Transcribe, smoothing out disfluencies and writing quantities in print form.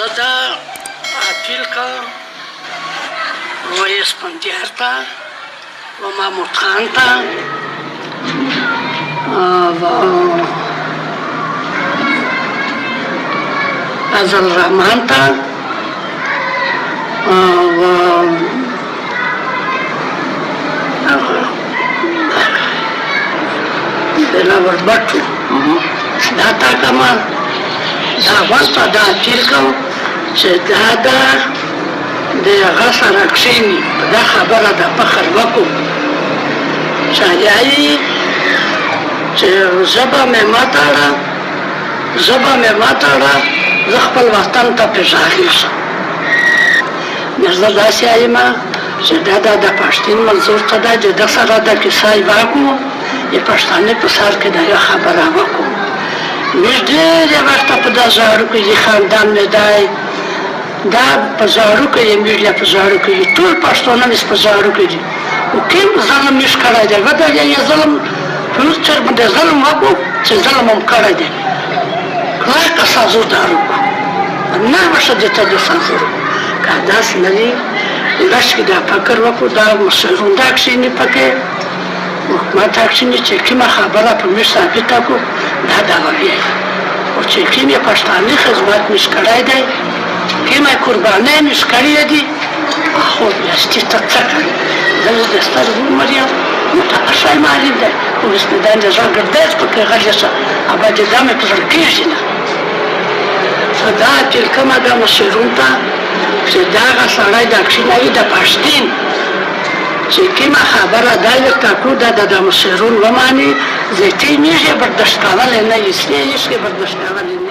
زدا عاقل کا و اسفندیار تا و محمود خان تا و فضل الرحمن تا و دلاور بټو دا تا کما دا واسطه دا چیر کوم چې دا د هغه سره کښېني دا خبره د فخر وکړو شایعي چې ژبه مې ماتاړه زه خپل وطن ته پرې راغلی شم نو زه داسې وایم چې دا د پښتون منظور ته ده چې د سره د کیسه یې وکړو د پښتانه په سر کې دا خبره وکړو موږ ډېرې وخته په دا زاړو کې یې خاندان مې دی دا په زاړو کې یې موږ په زاړو کې یې ټول پښتانه مې په زاړو کې دي خو کوم ظلم موږ کړی دی وده یې ظلم په موږ چېر باندې ظلم وکړو چې ظلم هم کړی دی کلکه سازور دار وکړو نه وشه دې ته د سازور که داسې نه وي لږ کې دا فکر وکړو دا مسلمون دا کښېني پکې حکومت اکشنی چې کومه خبره په موږ ثابته کړو دا دغه وي او چې کومې پښتانه خدمت موږ کړی دی کومه قربانۍ موږ کړې دي خو یاستې ته څه کړي زه د سترګو عمر یم نو ته اشی معلوم دی خو اوس مې دا نظر ګردیز پکې غلی شه ابا چې دا مې په زړه کېږي نه خو دا چې کومه دا مشرون ته چې دغه سړی دا کښېنوي د پښتون چې کومه خبره دا ورته کړو دا د مشرون ومني زه ټینې یې برداشت کولی نه یې سپی یې برداشت کولی